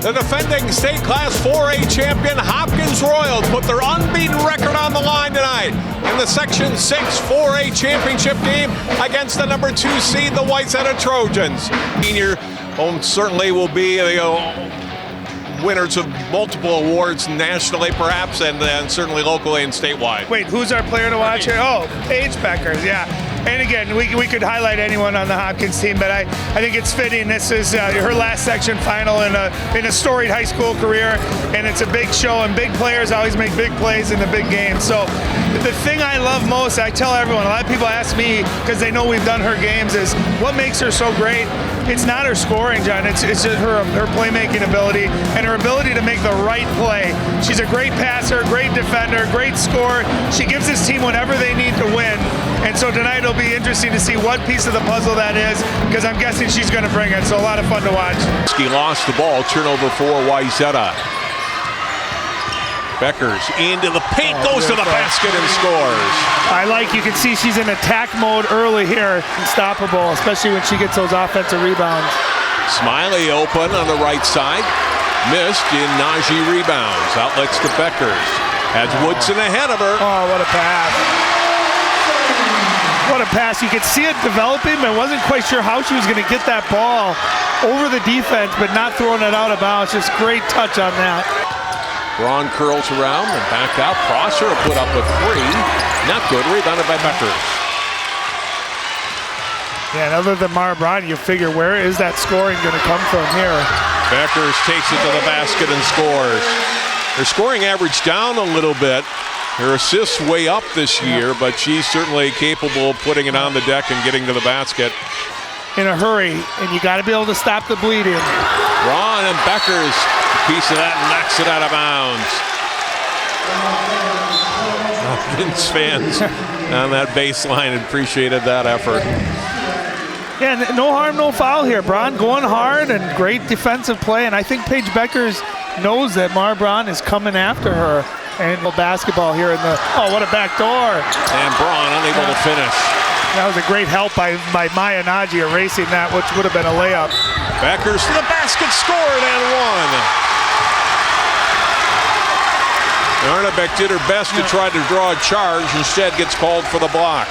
The defending state class 4A champion Hopkins Royals put their unbeaten record on the line tonight in the Section 6 4A championship game against the number 2 seed, the Wayzata Trojans. Senior certainly will be the winners of multiple awards nationally perhaps, and certainly locally and statewide. Wait, who's our player to watch here? Oh, Paige Bueckers, yeah. And again, we could highlight anyone on the Hopkins team, but I think it's fitting. This is her last section final in a storied high school career, and it's a big show, and big players always make big plays in the big games. So the thing I love most, I tell everyone, a lot of people ask me, because they know we've done her games, is what makes her so great? It's not her scoring, John. It's just her playmaking ability and her ability to make the right play. She's a great passer, great defender, great scorer. She gives this team whatever they need to win. And so tonight it'll be interesting to see what piece of the puzzle that is, because I'm guessing she's going to bring it. So a lot of fun to watch. Ski lost the ball. Turnover for Wayzata. Bueckers into the paint, goes to the basket and scores. You can see she's in attack mode early here. Unstoppable, especially when she gets those offensive rebounds. Smiley open on the right side. Missed in Najee rebounds. Outlets to Bueckers. Has Woodson ahead of her. Oh, what a pass. What a pass. You could see it developing, but I wasn't quite sure how she was going to get that ball over the defense, but not throwing it out of bounds. Just great touch on that. Braun curls around and back out. Prosser will put up a three. Not good. Rebounded by Bueckers. Yeah, and other than Mara Braun, you figure where is that scoring going to come from here? Bueckers takes it to the basket and scores. Her scoring average down a little bit. Her assists way up this year, but she's certainly capable of putting it on the deck and getting to the basket. In a hurry, and you got to be able to stop the bleeding. Braun and Bueckers, a piece of that, knocks it out of bounds. Hopkins fans on that baseline appreciated that effort. Yeah, no harm, no foul here. Braun going hard and great defensive play, and I think Paige Bueckers knows that Mara Braun is coming after her. And basketball here in the, oh, what a back door. And Braun unable to finish. That was a great help by Maya Najee erasing that, which would have been a layup. Bueckers to the basket, scored and one. Arnebeck did her best to try to draw a charge, instead gets called for the block.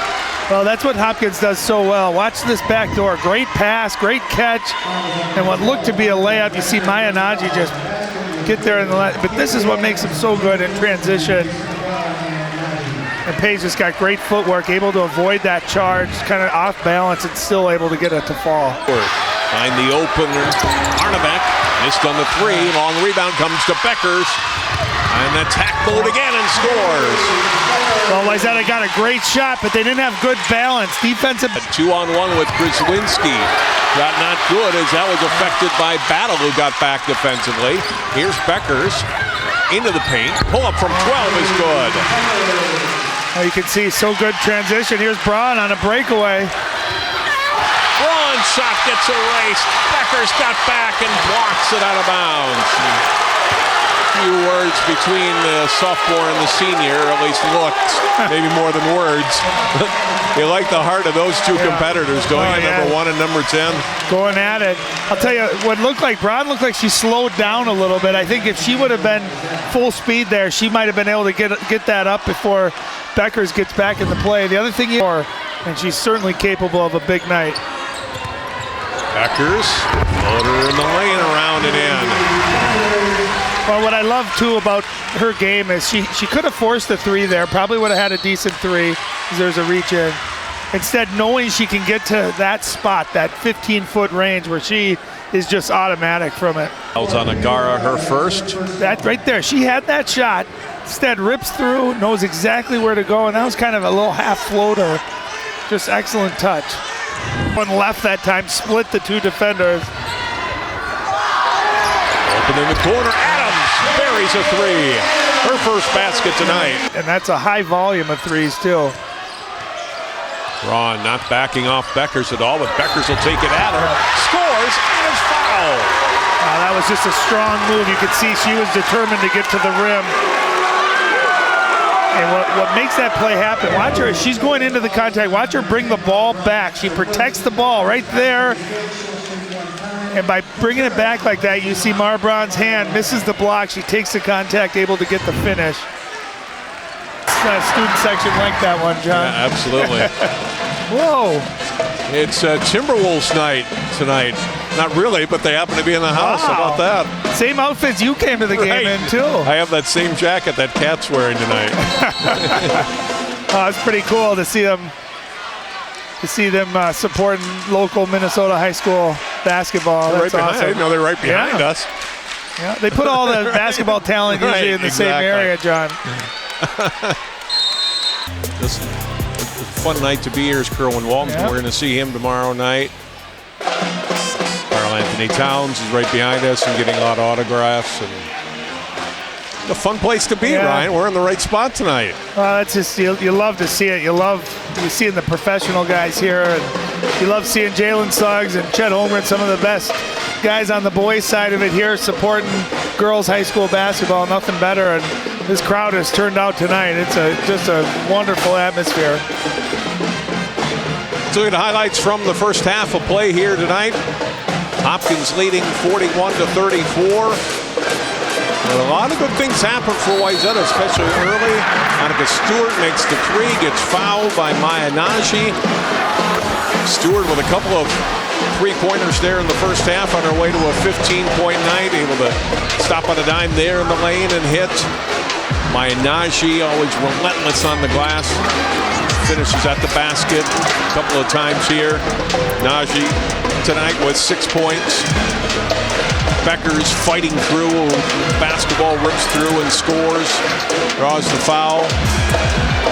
Well, that's what Hopkins does so well. Watch this back door. Great pass, great catch, and what looked to be a layup. You see Maya Najee just get there in the but this is what makes him so good in transition. And Paige just got great footwork, able to avoid that charge, kind of off balance, and still able to get it to fall. Find the opener. Arnebeck missed on the three. Long rebound comes to Bueckers. And attack mode again and scores. Well, Wayzata got a great shot, but they didn't have good balance. Defensive. 2-on-1 with Grzywinski. Shot not good as that was affected by Battle, who got back defensively. Here's Bueckers into the paint. Pull up from 12 is good. Well, you can see so good transition. Here's Braun on a breakaway. Braun shot gets erased. Bueckers got back and blocks it out of bounds. Few words between the sophomore and the senior, at least looks, maybe more than words. You like the heart of those two competitors, don't you? Yeah. Number 1 and number 10. Going at it. I'll tell you, what looked like, Braun looked like she slowed down a little bit. I think if she would have been full speed there, she might have been able to get that up before Bueckers gets back in the play. The other thing, and she's certainly capable of a big night. Bueckers, floater in the lane, around and in. Well, what I love, too, about her game is she could have forced the three there, probably would have had a decent three, because there's a reach in. Instead, knowing she can get to that spot, that 15-foot range where she is just automatic from it. Fouls on Agara, her first. That right there, she had that shot. Instead, rips through, knows exactly where to go, and that was kind of a little half floater. Just excellent touch. One left that time, split the two defenders. Open in the corner, Adams buries a three. Her first basket tonight. And that's a high volume of threes, too. Braun not backing off Bueckers at all, but Bueckers will take it at her. Scores and is fouled. That was just a strong move. You could see she was determined to get to the rim. And what makes that play happen, watch her, she's going into the contact, watch her bring the ball back. She protects the ball right there. And by bringing it back like that, you see Marbron's hand misses the block. She takes the contact, able to get the finish. Student section like that one, John. Yeah, absolutely. Whoa. It's Timberwolves night tonight. Not really, but they happen to be in the house. Wow. How about that? Same outfits you came to the game in, too. I have that same jacket that Kat's wearing tonight. It's pretty cool to see them. Supporting local Minnesota high school basketball. That's right behind, awesome. No, they're right behind us. Yeah, they put all the basketball talent usually in the same area, John. This is a fun night to be here is Kerwin Walton. We're going to see him tomorrow night. Karl Anthony Towns is right behind us and getting a lot of autographs. And a fun place to be, Ryan. We're in the right spot tonight. That's just you love to see it. You seeing the professional guys here, and you love seeing Jalen Suggs and Chet Holmgren, some of the best guys on the boys' side of it here, supporting girls high school basketball. Nothing better, and this crowd has turned out tonight. It's just a wonderful atmosphere. So the highlights from the first half of play here tonight. Hopkins leading 41-34. And a lot of good things happen for Wayzata, especially early. Annika Stewart makes the three, gets fouled by Maya Najee. Stewart with a couple of three-pointers there in the first half on her way to a 15-point night, able to stop on a dime there in the lane and hit. Maya Najee, always relentless on the glass, finishes at the basket a couple of times here. Najee tonight with 6 points. Bueckers fighting through, basketball rips through and scores, draws the foul,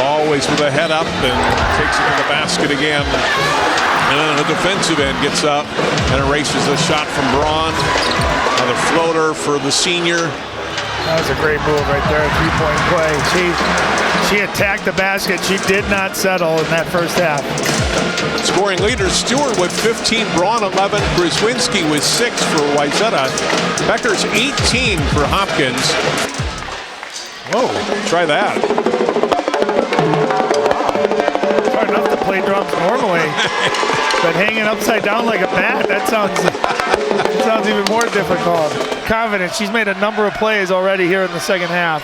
always with a head up and takes it to the basket again. And then the defensive end gets up and erases the shot from Braun. Another floater for the senior. That was a great move right there, a three-point play. She attacked the basket. She did not settle in that first half. Scoring leaders, Stewart with 15, Braun 11, Grzywinski with 6 for Wayzata. Bueckers 18 for Hopkins. Whoa, try that. It's hard enough to play drums normally, but hanging upside down like a bat, that sounds even more difficult. Confident, she's made a number of plays already here in the second half.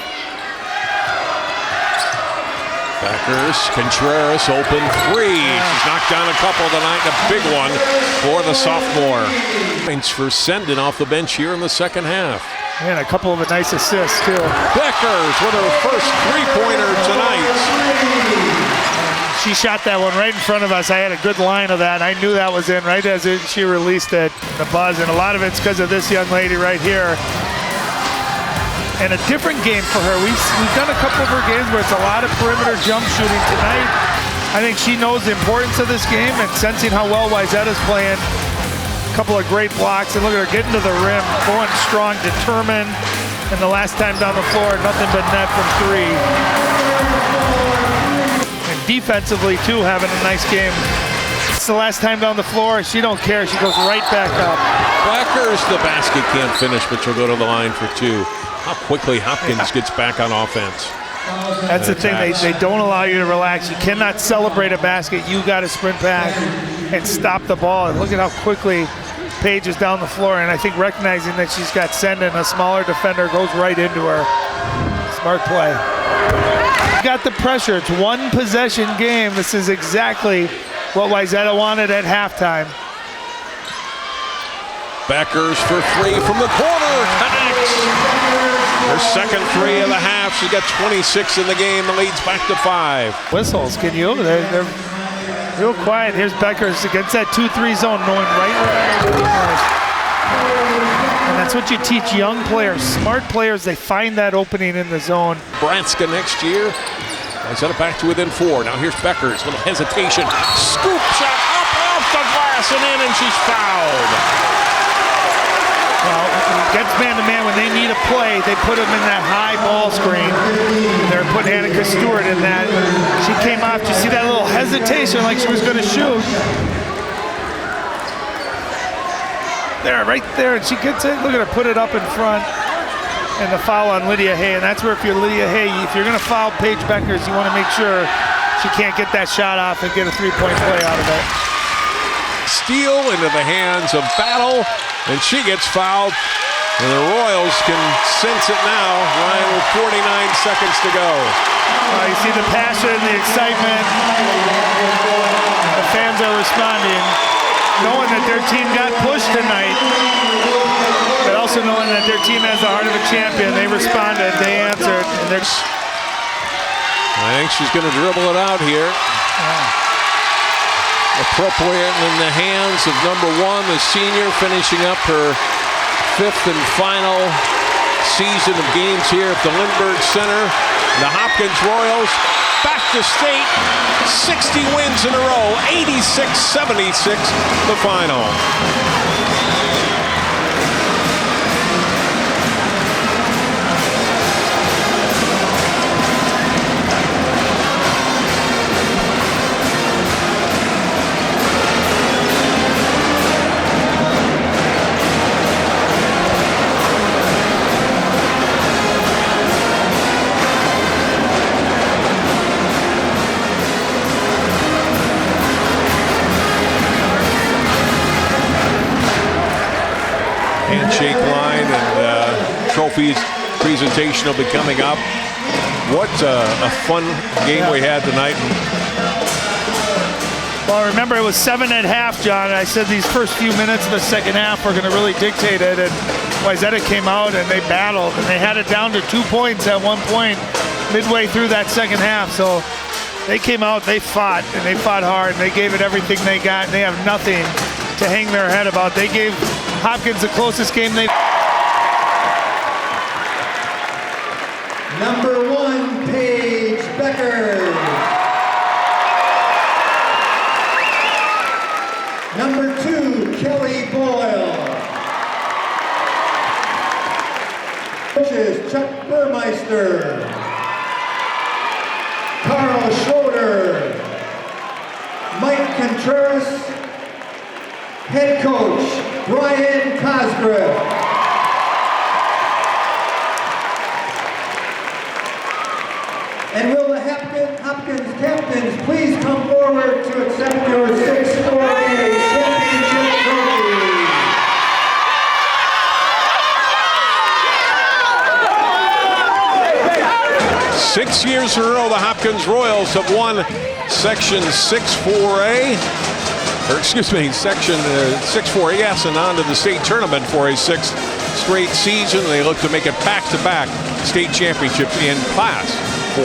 Bueckers, Contreras, open three. She's knocked down a couple tonight, a big one for the sophomore. Thanks for Sendin off the bench here in the second half. And a couple of nice assists, too. Bueckers with her first three-pointer tonight. She shot that one right in front of us. I had a good line of that. I knew that was in right as she released it. The buzz, and a lot of it's because of this young lady right here. And a different game for her. We've done a couple of her games where it's a lot of perimeter jump shooting. Tonight, I think she knows the importance of this game and sensing how well Wayzata's playing. A couple of great blocks, and look at her getting to the rim, going strong, determined. And the last time down the floor, nothing but net from three. And defensively, too, having a nice game. It's the last time down the floor. She don't care. She goes right back up. Bueckers, the basket can't finish, but she'll go to the line for two. How quickly Hopkins gets back on offense. That's the thing. They don't allow you to relax. You cannot celebrate a basket. You got to sprint back and stop the ball. And look at how quickly Paige is down the floor. And I think recognizing that she's got Sendin, a smaller defender, goes right into her. Smart play. Got the pressure. It's one possession game. This is exactly what Wayzata wanted at halftime. Bueckers for three from the corner. Connects. Her second three of the half. She got 26 in the game. The lead's back to 5. Whistles, can you? They're real quiet. Here's Bueckers against that 2-3 zone, knowing right where that is. And that's what you teach young players, smart players. They find that opening in the zone. Nebraska next year. Wayzata back to within 4. Now here's Bueckers. Little hesitation. Scoop shot up off the glass and in, and she's fouled. Well, against man-to-man, when they need a play, they put them in that high ball screen. They're putting Annika Stewart in that. She came off. Did you see that little hesitation like she was going to shoot? There, right there. And she gets it. Look at her put it up in front. And the foul on Lydia Hay. And that's where if you're Lydia Hay, if you're going to foul Paige Bueckers, you want to make sure she can't get that shot off and get a three-point play out of it. steal into the hands of Battle, and she gets fouled. And the Royals can sense it now, Ryan, with 49 seconds to go. You see the passion, the excitement. The fans are responding, knowing that their team got pushed tonight, but also knowing that their team has the heart of a champion. They responded, they answered. And I think she's going to dribble it out here. Appropriate in the hands of number 1, the senior, finishing up her 5th and final season of games here at the Lindbergh Center. The Hopkins Royals back to state, 60 wins in a row, 86-76 the final. Handshake line and trophies presentation will be coming up. What a fun game we had tonight. Well, remember, it was 7 at half, John. And I said these first few minutes of the second half were going to really dictate it. And Wayzata came out and they battled. And they had it down to 2 points at one point midway through that second half. So they came out, they fought, and they fought hard. And they gave it everything they got. And they have nothing to hang their head about. They gave Hopkins the closest game they... Number 1, Paige Bueckers. Number 2, Kelly Boyle. Coaches Chuck Burmeister, Carl Schroeder, Mike Contreras, head coach Brian Cosgrove. And will the Hopkins captains please come forward to accept your 6-4A championship trophy? Six years in a row, the Hopkins Royals have won Section 6-4A. Or excuse me, Section 6-4A, yes, and on to the state tournament for a 6th straight season. They look to make it back-to-back state championships in class.